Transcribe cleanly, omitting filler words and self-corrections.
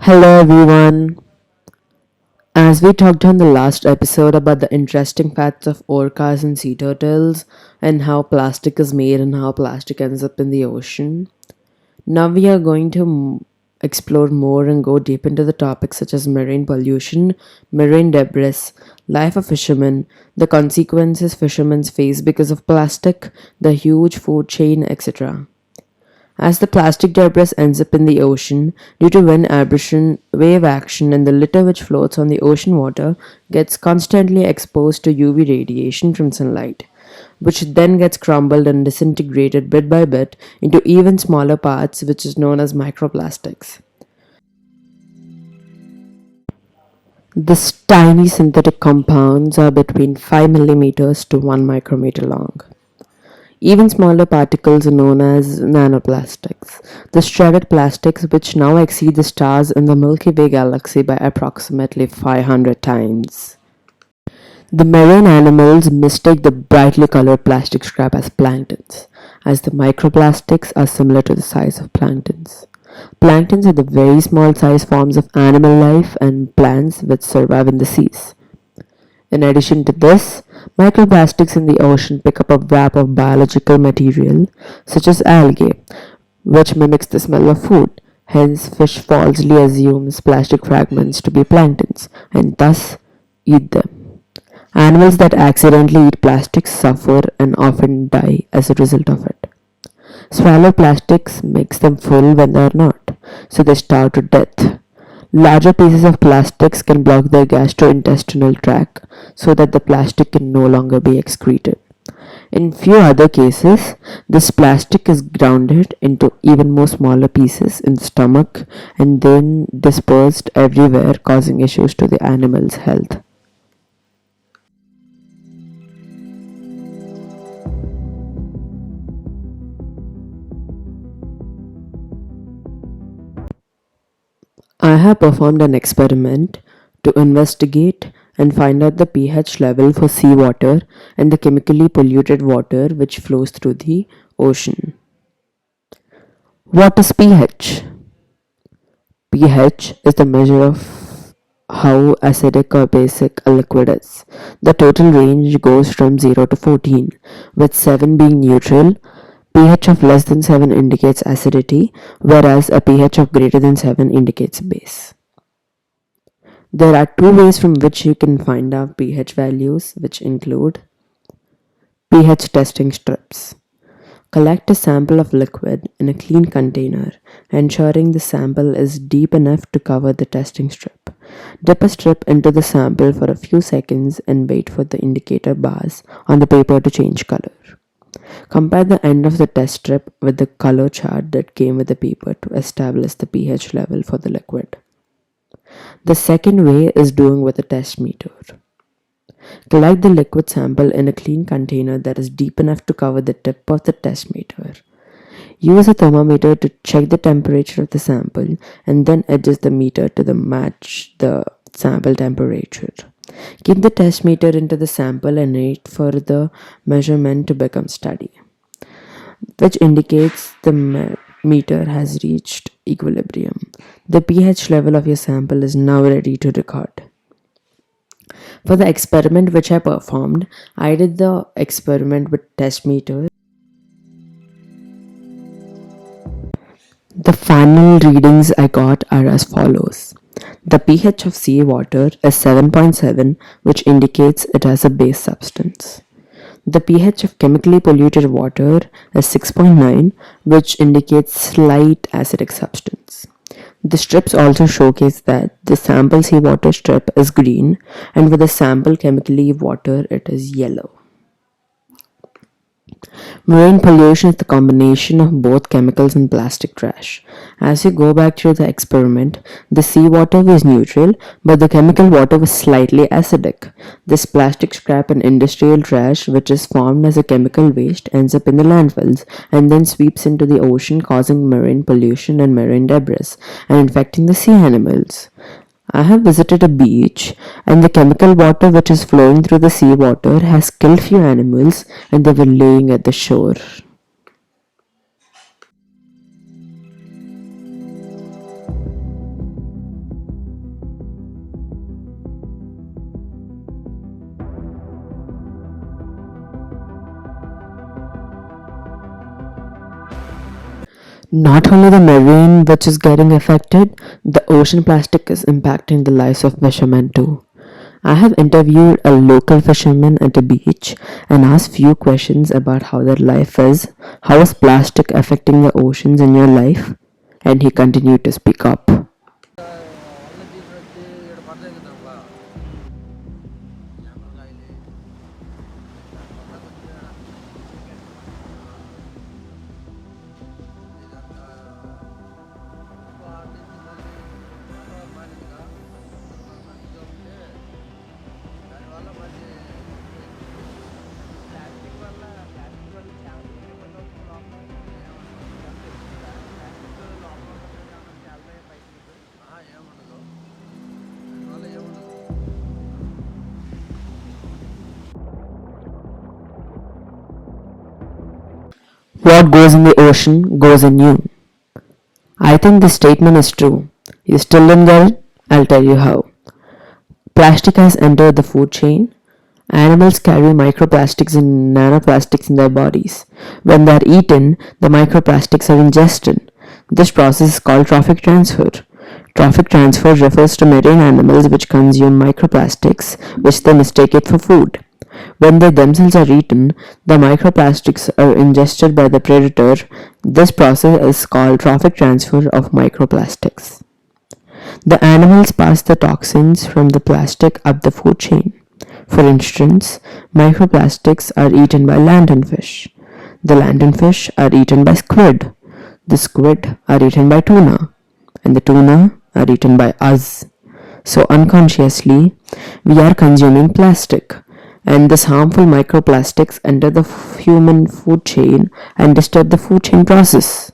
Hello everyone. As we talked on the last episode about the interesting facts of orcas and sea turtles and how plastic is made and how plastic ends up in the ocean, now we are going to explore more and go deep into the topics such as marine pollution, marine debris, life of fishermen, the consequences fishermen face because of plastic, the huge food chain, etc. As the plastic debris ends up in the ocean due to wind abrasion, wave action, and the litter which floats on the ocean water gets constantly exposed to UV radiation from sunlight, which then gets crumbled and disintegrated bit by bit into even smaller parts, which is known as microplastics. These tiny synthetic compounds are between 5 millimeters to 1 micrometer long. Even smaller particles are known as nanoplastics, the shredded plastics which now exceed the stars in the Milky Way galaxy by approximately 500 times. The marine animals mistake the brightly colored plastic scrap as planktons, as the microplastics are similar to the size of planktons. Planktons are the very small size forms of animal life and plants which survive in the seas. In addition to this, microplastics in the ocean pick up a wrap of biological material, such as algae, which mimics the smell of food. Hence, fish falsely assumes plastic fragments to be planktons and thus eat them. Animals that accidentally eat plastics suffer and often die as a result of it. Swallow plastics makes them full when they are not, so they starve to death. Larger pieces of plastics can block the gastrointestinal tract so that the plastic can no longer be excreted. In few other cases, this plastic is grounded into even more smaller pieces in the stomach and then dispersed everywhere, causing issues to the animal's health. I have performed an experiment to investigate and find out the pH level for seawater and the chemically polluted water which flows through the ocean. What is pH? pH is the measure of how acidic or basic a liquid is. The total range goes from 0 to 14, with 7 being neutral. pH of less than 7 indicates acidity, whereas a pH of greater than 7 indicates base. There are two ways from which you can find out pH values, which include pH testing strips. Collect a sample of liquid in a clean container, ensuring the sample is deep enough to cover the testing strip. Dip a strip into the sample for a few seconds and wait for the indicator bars on the paper to change color. Compare the end of the test strip with the color chart that came with the paper to establish the pH level for the liquid. The second way is doing with a test meter. Collect the liquid sample in a clean container that is deep enough to cover the tip of the test meter. Use a thermometer to check the temperature of the sample and then adjust the meter to match the sample temperature. Keep the test meter into the sample and wait for the measurement to become steady, which indicates the meter has reached equilibrium. The pH level of your sample is now ready to record. For the experiment which I performed, I did the experiment with test meters. The final readings I got are as follows. The pH of seawater is 7.7, which indicates it has a base substance. The pH of chemically polluted water is 6.9, which indicates slight acidic substance. The strips also showcase that the sample seawater strip is green and with the sample chemically water it is yellow. Marine pollution is the combination of both chemicals and plastic trash. As you go back through the experiment, the seawater was neutral, but the chemical water was slightly acidic. This plastic scrap and industrial trash, which is formed as a chemical waste, ends up in the landfills and then sweeps into the ocean, causing marine pollution and marine debris and infecting the sea animals. I have visited a beach, and the chemical water which is flowing through the seawater has killed few animals, and they were laying at the shore. Not only the marine which is getting affected, the ocean plastic is impacting the lives of fishermen too. I have interviewed a local fisherman at a beach and asked few questions about how their life is. How is plastic affecting the oceans in your life? And he continued to speak up. What goes in the ocean goes in you. I think this statement is true. You still don't get it? I'll tell you how. Plastic has entered the food chain. Animals carry microplastics and nanoplastics in their bodies. When they are eaten, the microplastics are ingested. This process is called trophic transfer. Trophic transfer refers to marine animals which consume microplastics, which they mistake it for food. When they themselves are eaten, the microplastics are ingested by the predator. This process is called trophic transfer of microplastics. The animals pass the toxins from the plastic up the food chain. For instance, microplastics are eaten by lanternfish. The lanternfish are eaten by squid. The squid are eaten by tuna. And the tuna are eaten by us. So unconsciously, we are consuming plastic. And this harmful microplastics enter the human food chain and disturb the food chain process.